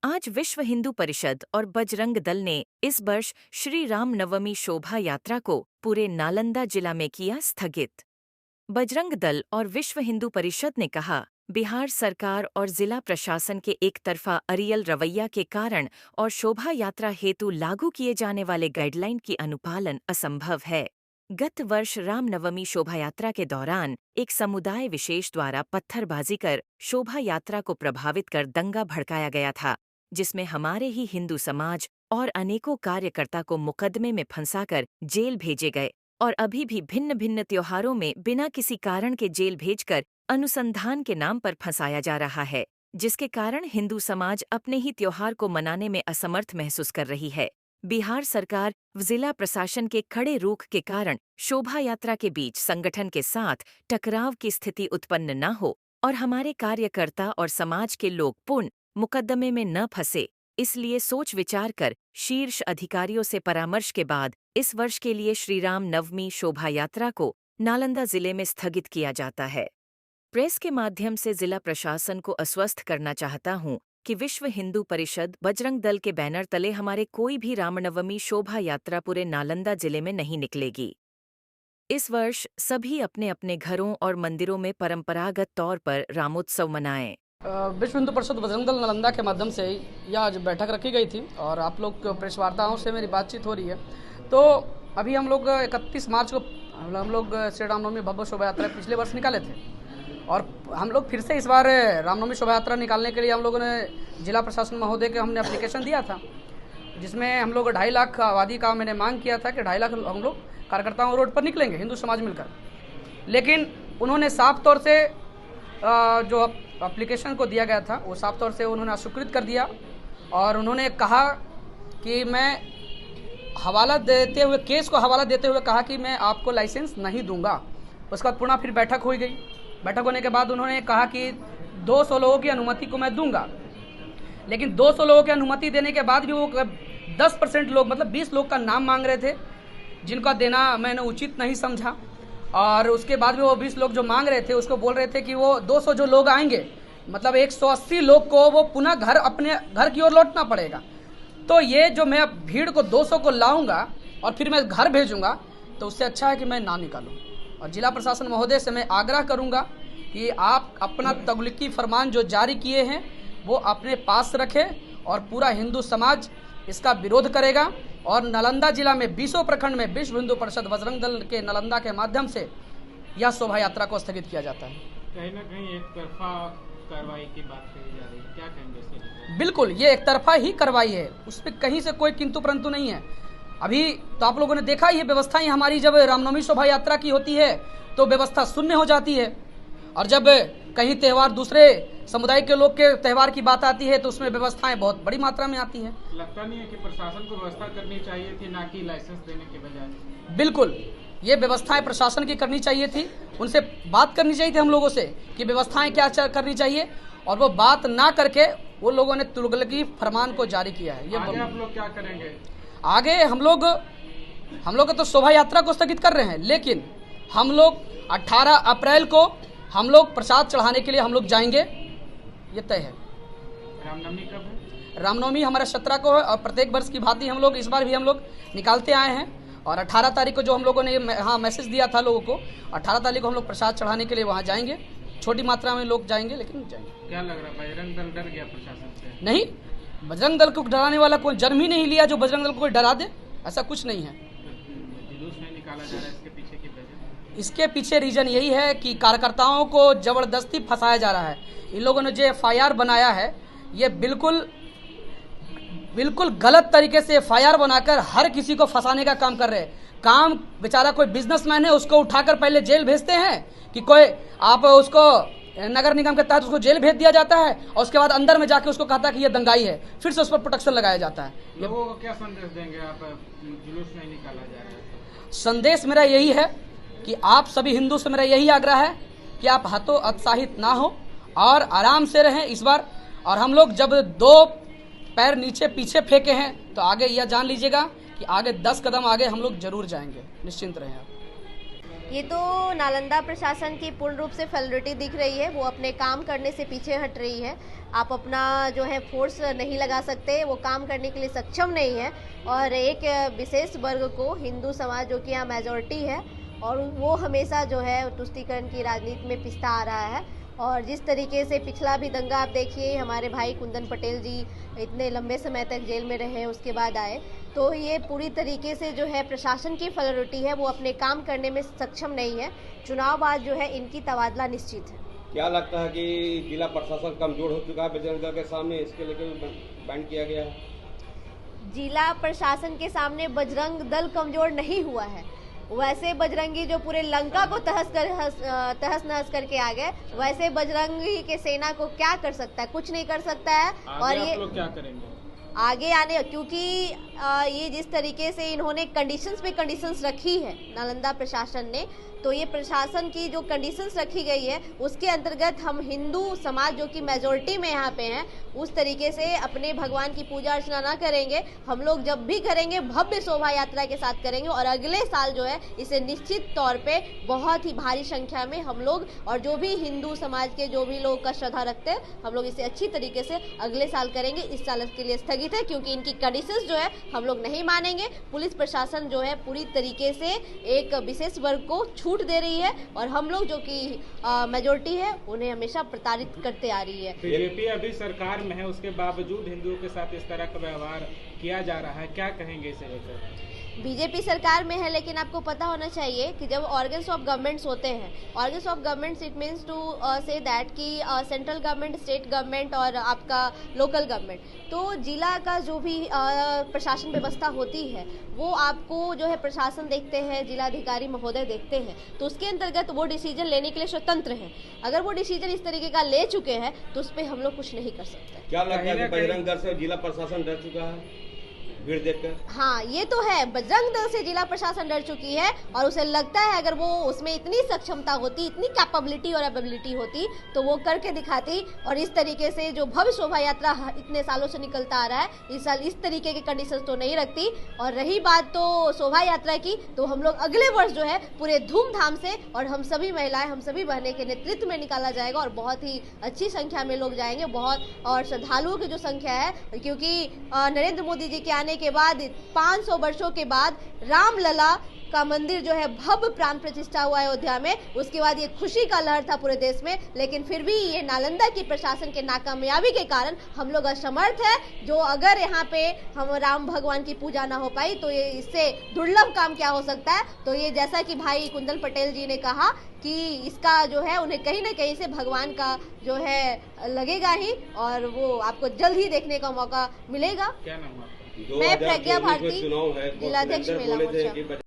आज विश्व हिंदू परिषद और बजरंग दल ने इस वर्ष श्री राम नवमी शोभा यात्रा को पूरे नालंदा जिला में किया स्थगित। बजरंग दल और विश्व हिंदू परिषद ने कहा, बिहार सरकार और जिला प्रशासन के एक तरफा अरियल रवैया के कारण और शोभा यात्रा हेतु लागू किए जाने वाले गाइडलाइन की अनुपालन असंभव है। गत वर्ष रामनवमी शोभा यात्रा के दौरान एक समुदाय विशेष द्वारा पत्थरबाजी कर शोभा यात्रा को प्रभावित कर दंगा भड़काया गया था, जिसमें हमारे ही हिंदू समाज और अनेकों कार्यकर्ता को मुकदमे में फंसाकर जेल भेजे गए और अभी भी भिन्न भिन्न त्योहारों में बिना किसी कारण के जेल भेजकर अनुसंधान के नाम पर फंसाया जा रहा है, जिसके कारण हिंदू समाज अपने ही त्योहार को मनाने में असमर्थ महसूस कर रही है। बिहार सरकार व जिला प्रशासन के खड़े रुख के कारण शोभा यात्रा के बीच संगठन के साथ टकराव की स्थिति उत्पन्न न हो और हमारे कार्यकर्ता और समाज के लोग पुनः मुकदमे में न फंसे, इसलिए सोच विचार कर शीर्ष अधिकारियों से परामर्श के बाद इस वर्ष के लिए श्रीराम नवमी शोभा यात्रा को नालंदा जिले में स्थगित किया जाता है। प्रेस के माध्यम से जिला प्रशासन को आश्वस्त करना चाहता हूं कि विश्व हिंदू परिषद बजरंग दल के बैनर तले हमारे कोई भी रामनवमी शोभा यात्रा पूरे नालंदा जिले में नहीं निकलेगी। इस वर्ष सभी अपने अपने घरों और मंदिरों में परंपरागत तौर पर रामोत्सव मनाएं। विश्व हिंदू परिषद बजरंग दल नालंदा के माध्यम से यह आज बैठक रखी गई थी और आप लोग प्रेस वार्ताओं से मेरी बातचीत हो रही है। तो अभी हम लोग 31 मार्च को हम लोग श्री रामनवमी भव्य शोभा यात्रा पिछले वर्ष निकाले थे और हम लोग फिर से इस बार रामनवमी शोभा यात्रा निकालने के लिए हम लोगों ने जिला प्रशासन महोदय के हमने एप्लीकेशन दिया था, जिसमें हम लोग 2.5 लाख आबादी का मैंने मांग किया था कि 2.5 लाख हम लोग कार्यकर्ताओं रोड पर निकलेंगे हिंदू समाज मिलकर। लेकिन उन्होंने साफ तौर से जो एप्लीकेशन को दिया गया था वो साफ तौर से उन्होंने अस्वीकृत कर दिया और उन्होंने कहा कि मैं हवाला देते हुए केस को हवाला देते हुए कहा कि मैं आपको लाइसेंस नहीं दूंगा। उसके बाद पुनः फिर बैठक हो गई। बैठक होने के बाद उन्होंने कहा कि 200 लोगों की अनुमति को मैं दूंगा, लेकिन 200 लोगों की अनुमति देने के बाद भी वो 10% लोग मतलब 20 लोग का नाम मांग रहे थे, जिनका देना मैंने उचित नहीं समझा। और उसके बाद भी वो 20 लोग जो मांग रहे थे उसको बोल रहे थे कि वो 200 जो लोग आएंगे मतलब 180 लोग को वो पुनः घर अपने घर की ओर लौटना पड़ेगा। तो ये जो मैं भीड़ को 200 को लाऊंगा और फिर मैं घर भेजूंगा, तो उससे अच्छा है कि मैं ना निकालूं। और जिला प्रशासन महोदय से मैं आग्रह करूंगा कि आप अपना तगलीकी फरमान जो जारी किए हैं वो अपने पास रखें और पूरा हिंदू समाज इसका विरोध करेगा। और नालंदा जिला में 20 प्रखंड में विश्व हिंदू परिषद बजरंग दल के नालंदा के माध्यम से यह शोभा यात्रा को स्थगित किया जाता है। कहीं ना कहीं एक तरफा कार्रवाई की बात कही जा रही है, क्या कहेंगे इसके? बिल्कुल, ये एक तरफा ही कार्रवाई है, उसमें कहीं से कोई किंतु परंतु नहीं है। अभी तो आप लोगों ने देखा ये व्यवस्थाएं हमारी जब रामनवमी शोभा यात्रा की होती है तो व्यवस्था शून्य हो जाती है, और जब कहीं त्यौहार दूसरे समुदाय के लोग के त्यौहार की बात आती है तो उसमें व्यवस्थाएं बहुत बड़ी मात्रा में आती हैं। लगता नहीं है कि प्रशासन को व्यवस्था करनी चाहिए थी, ना कि लाइसेंस देने के बजाय? बिल्कुल, ये व्यवस्थाएं प्रशासन की करनी चाहिए थी, उनसे बात करनी चाहिए थी हम लोगों से कि व्यवस्थाएं क्या करनी चाहिए, और वो बात ना करके वो लोगों ने तुगलकी फरमान को जारी किया है। ये आगे आप लोग क्या करेंगे? आगे हम लोग तो शोभा यात्रा को स्थगित कर रहे हैं, लेकिन हम लोग 18 अप्रैल को हम लोग प्रसाद चढ़ाने के लिए हम लोग जाएंगे, ये तय है। रामनवमी कब है? रामनवमी हमारा 17 को है और प्रत्येक वर्ष की भांति हम लोग इस बार भी हम लोग निकालते आए हैं। और 18 तारीख को जो हम लोगों ने मैसेज दिया था लोगों को, 18 तारीख को हम लोग प्रसाद चढ़ाने के लिए वहाँ जाएंगे। छोटी मात्रा में लोग जाएंगे, लेकिन जाएंगे। क्या लग रहा है, बजरंग दल डर गया प्रशासन से? नहीं, बजरंग दल को डराने वाला कोई जन्म ही नहीं लिया जो बजरंग दल को कोई डरा दे, ऐसा कुछ नहीं है। जुलूस नहीं निकाला जा रहा है, इसके पीछे की वजह? इसके पीछे रीजन यही है कि कार्यकर्ताओं को जबरदस्ती फंसाया जा रहा है। इन लोगों ने जो FIR बनाया है ये बिल्कुल गलत तरीके से FIR बनाकर हर किसी को फंसाने का काम कर रहे हैं। काम बेचारा कोई बिजनेसमैन है उसको उठाकर पहले जेल भेजते हैं कि कोई आप उसको नगर निगम के तहत उसको जेल भेज दिया जाता है और उसके बाद अंदर में जाके उसको कहता है कि ये दंगाई है, फिर से उस पर प्रोटेक्शन लगाया जाता है। लोगों को क्या संदेश देंगे आप, जुलूस नहीं निकाला जा रहा है? संदेश मेरा यही है कि आप सभी हिंदू से मेरा यही आग्रह है कि आप हतोत्साहित ना हो और आराम से रहें इस बार। और हम लोग जब 2 पैर नीचे पीछे फेंके हैं तो आगे यह जान लीजिएगा कि आगे 10 कदम आगे हम लोग जरूर जाएंगे, निश्चिंत रहें आप। ये तो नालंदा प्रशासन की पूर्ण रूप से फेलिटी दिख रही है। वो अपने काम करने से पीछे हट रही है। आप अपना जो है फोर्स नहीं लगा सकते, वो काम करने के लिए सक्षम नहीं है। और एक विशेष वर्ग को, हिंदू समाज जो कि यहाँ मेजॉरिटी है, और वो हमेशा जो है तुष्टीकरण की राजनीति में पिसता आ रहा है। और जिस तरीके से पिछला भी दंगा आप देखिए, हमारे भाई कुंदन पटेल जी इतने लंबे समय तक जेल में रहे, उसके बाद आए, तो ये पूरी तरीके से जो है प्रशासन की फेलिटी है। वो अपने काम करने में सक्षम नहीं है। चुनाव बाद जो है इनकी तबादला निश्चित है। क्या लगता है कि जिला प्रशासन कमजोर हो चुका है बजरंग दल के सामने, इसके लेकर बैंड किया गया है? जिला प्रशासन के सामने बजरंग दल कमजोर नहीं हुआ है। वैसे बजरंगी जो पूरे लंका को तहस नहस करके आ गए, वैसे बजरंगी के सेना को क्या कर सकता है? कुछ नहीं कर सकता है। और ये आप लोग क्या करेंगे आगे आने, क्योंकि ये जिस तरीके से इन्होंने कंडीशंस पे कंडीशंस रखी है नालंदा प्रशासन ने, तो ये प्रशासन की जो कंडीशंस रखी गई है उसके अंतर्गत हम हिंदू समाज जो कि मेजॉरिटी में यहाँ पे हैं, उस तरीके से अपने भगवान की पूजा अर्चना ना करेंगे। हम लोग जब भी करेंगे भव्य शोभा यात्रा के साथ करेंगे, और अगले साल जो है इसे निश्चित तौर पे बहुत ही भारी संख्या में हम लोग और जो भी हिंदू समाज के जो भी लोग का श्रद्धा रखते हैं, हम लोग इसे अच्छी तरीके से अगले साल करेंगे। इस साल के लिए स्थगित है क्योंकि इनकी कंडीशंस जो है हम लोग नहीं मानेंगे। पुलिस प्रशासन जो है पूरी तरीके से एक विशेष वर्ग को छूट दे रही है, और हम लोग जो कि मेजॉरिटी है उन्हें हमेशा प्रताड़ित करते आ रही है। बीजेपी अभी सरकार में है, उसके बावजूद हिंदुओं के साथ इस तरह का व्यवहार किया जा रहा है, क्या कहेंगे इसे लेकर? बीजेपी सरकार में है, लेकिन आपको पता होना चाहिए कि जब ऑर्गन्स ऑफ गवर्नमेंट्स होते हैं, organs of governments it means to say that कि सेंट्रल गवर्नमेंट, स्टेट गवर्नमेंट और आपका लोकल गवर्नमेंट, तो जिला का जो भी प्रशासन व्यवस्था होती है वो आपको जो है प्रशासन देखते हैं, जिलाधिकारी महोदय देखते हैं, तो उसके अंतर्गत वो डिसीजन लेने के लिए स्वतंत्र हैं। अगर वो डिसीजन इस तरीके का ले चुके हैं तो उस पर हम लोग कुछ नहीं कर सकते। क्या लगता है कि बजरंग दल से जिला प्रशासन डर चुका है भीड़ देखकर? हाँ, ये तो है, बजरंग दल से जिला प्रशासन डर चुकी है, और उसे लगता है अगर वो उसमें इतनी सक्षमता होती, इतनी कैपेबिलिटी और एबिलिटी होती तो वो करके दिखाती। और इस तरीके से जो भव्य शोभा यात्रा इतने सालों से निकलता आ रहा है, इस साल इस तरीके के कंडीशंस तो नहीं रखती। और रही बात तो शोभा यात्रा की, तो हम लोग अगले वर्ष जो है पूरे धूमधाम से, और हम सभी महिलाएं, हम सभी बहनें के नेतृत्व में निकाला जाएगा, और बहुत ही अच्छी संख्या में लोग जाएंगे, बहुत, और श्रद्धालुओं की जो संख्या है, क्योंकि नरेंद्र मोदी जी के आने के बाद 500 वर्षों के बाद रामलला का मंदिर जो है भव्य प्राण प्रतिष्ठा हुआ अयोध्या में, उसके बाद ये खुशी का लहर था पूरे देश में। लेकिन फिर भी ये नालंदा की प्रशासन के नाकामयाबी के कारण हम लोग असमर्थ है। जो अगर यहाँ पे हम राम भगवान की पूजा ना हो पाई तो ये इससे दुर्लभ काम क्या हो सकता है। तो ये जैसा कि भाई कुंदन पटेल जी ने कहा कि इसका जो है उन्हें कहीं ना कहीं से भगवान का जो है लगेगा ही, और वो आपको जल्द ही देखने का मौका मिलेगा। क्या नाम है? मैं प्रज्ञा भारती, चुनाव है, जिलाध्यक्ष मेला मोर्चा।